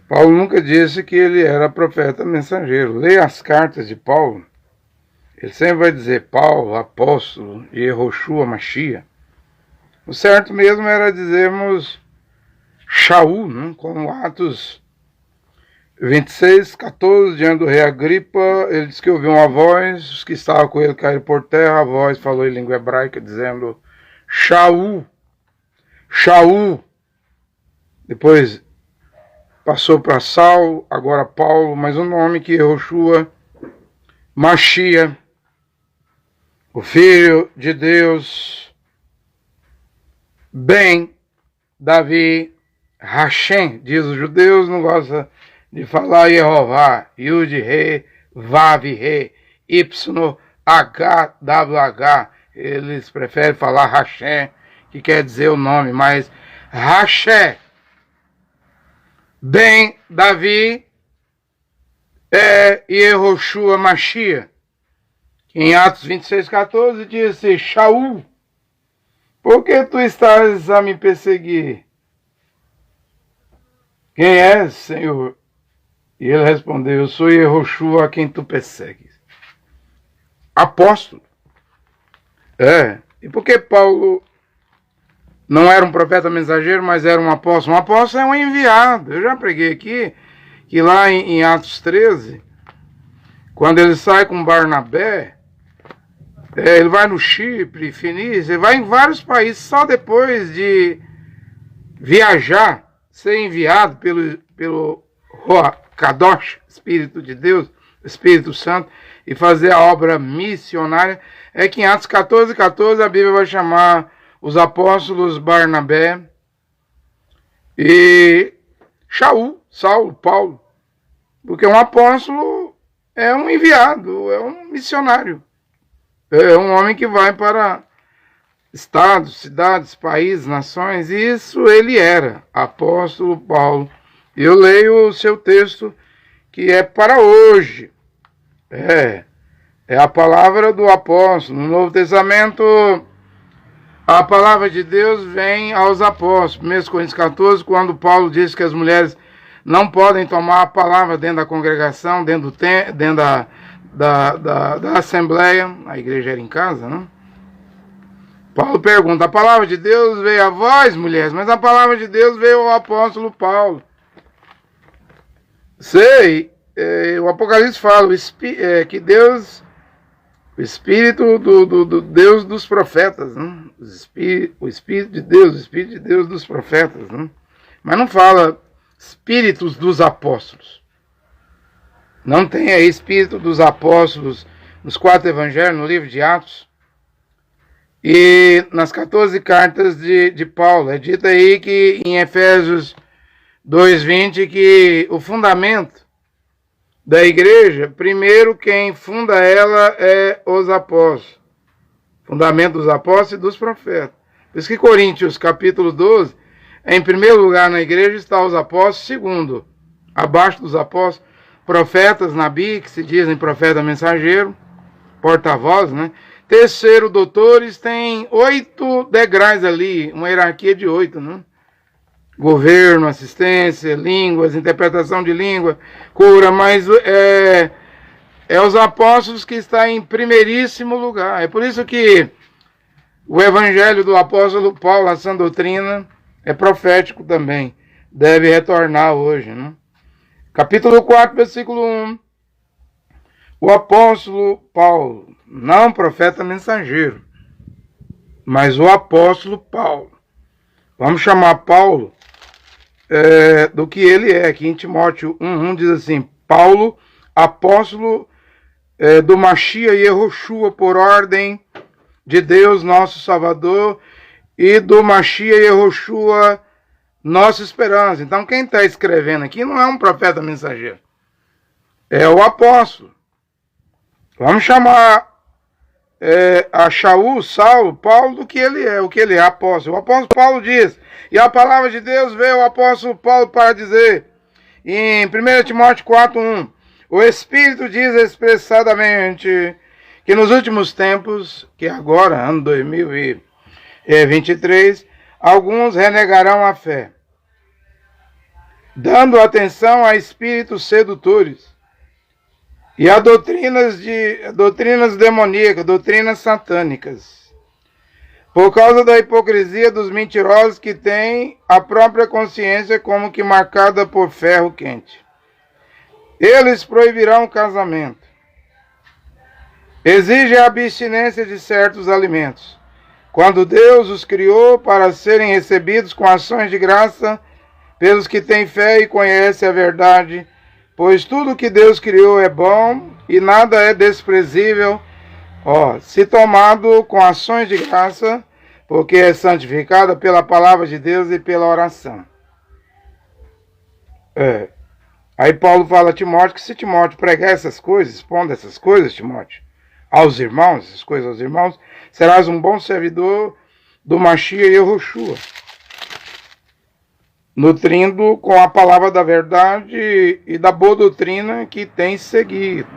Paulo nunca disse que ele era profeta mensageiro. Leia as cartas de Paulo. Ele sempre vai dizer Paulo, apóstolo, e Yehoshua, Mashiach. O certo mesmo era dizermos Shaul, né? Como Atos 26, 14, diante do rei Agripa, ele disse que ouviu uma voz, os que estavam com ele caíram por terra, a voz falou em língua hebraica, dizendo Shaul, Shaul. Depois passou para Saulo, agora Paulo, mas o nome que Yehoshua, Mashiach, o Filho de Deus, Ben Davi, Hashem, diz os judeus, não gosta de falar Yehová, Yud, Re, Vav, Re, Y, H, WH, eles preferem falar Hashem, que quer dizer o nome, mas Hashem, Ben Davi, é Yehoshua Mashiach. Em Atos 26, 14, disse, Shaul, por que tu estás a me perseguir? Quem és, Senhor? E ele respondeu, eu sou Yehoshua a quem tu persegues. Apóstolo. E por que Paulo não era um profeta mensageiro, mas era um apóstolo? Um apóstolo é um enviado. Eu já preguei aqui, que lá em Atos 13, quando ele sai com Barnabé, ele vai no Chipre, Fenícia, ele vai em vários países, só depois de viajar, ser enviado pelo Kadosh, Espírito de Deus, Espírito Santo, e fazer a obra missionária, é que em Atos 14, 14 a Bíblia vai chamar os apóstolos Barnabé e Shaul, Saulo, Paulo, porque um apóstolo é um enviado, é um missionário. É um homem que vai para estados, cidades, países, nações. E isso ele era, apóstolo Paulo. Eu leio o seu texto, que é para hoje. É a palavra do apóstolo. No Novo Testamento, a palavra de Deus vem aos apóstolos. 1 Coríntios 14, quando Paulo diz que as mulheres não podem tomar a palavra dentro da congregação, dentro da assembleia, a igreja era em casa, não? Paulo pergunta, a palavra de Deus veio a vós, mulheres, mas a palavra de Deus veio ao apóstolo Paulo. O Apocalipse fala que Deus, o Espírito do Deus dos profetas, não? O Espírito de Deus dos profetas, não? Mas não fala espíritos dos apóstolos. Não tem aí espírito dos apóstolos nos 4 evangelhos, no livro de Atos. E nas 14 cartas de Paulo. É dito aí que em Efésios 2:20 que o fundamento da igreja, primeiro quem funda ela é os apóstolos. Fundamento dos apóstolos e dos profetas. Por isso que Coríntios capítulo 12, em primeiro lugar na igreja está os apóstolos, segundo, abaixo dos apóstolos, profetas, Nabi, que se dizem profeta mensageiro, porta-voz, né? Terceiro, doutores, tem 8 degraus ali, uma hierarquia de 8, né? Governo, assistência, línguas, interpretação de língua, cura, mas é os apóstolos que está em primeiríssimo lugar. É por isso que o evangelho do apóstolo Paulo, a sã doutrina, é profético também. Deve retornar hoje, né? Capítulo 4, versículo 1. O apóstolo Paulo, não profeta mensageiro, mas o apóstolo Paulo. Vamos chamar Paulo do que ele é. Aqui em Timóteo 1:1 diz assim, Paulo, apóstolo do Mashiach Yehoshua, por ordem de Deus, nosso Salvador, e do Mashiach Yehoshua, nossa esperança. Então quem está escrevendo aqui não é um profeta mensageiro, é o apóstolo. Vamos chamar a Shaul, Saulo, Paulo, do que ele é, o que ele é, apóstolo. O apóstolo Paulo diz, e a palavra de Deus veio ao apóstolo Paulo para dizer, em 1 Timóteo 4:1, o Espírito diz expressadamente que nos últimos tempos, que agora, ano 2023, alguns renegarão a fé, dando atenção a espíritos sedutores e a doutrinas demoníacas, doutrinas satânicas, por causa da hipocrisia dos mentirosos que têm a própria consciência como que marcada por ferro quente. Eles proibirão o casamento, exigem a abstinência de certos alimentos, quando Deus os criou para serem recebidos com ações de graça pelos que têm fé e conhecem a verdade, pois tudo que Deus criou é bom e nada é desprezível, se tomado com ações de graça, porque é santificada pela palavra de Deus e pela oração. Aí Paulo fala a Timóteo que se Timóteo pregar essas coisas, expondo essas coisas, Timóteo, aos irmãos, essas coisas aos irmãos, serás um bom servidor do Mashiach e Yehoshua, nutrindo com a palavra da verdade e da boa doutrina que tens seguido.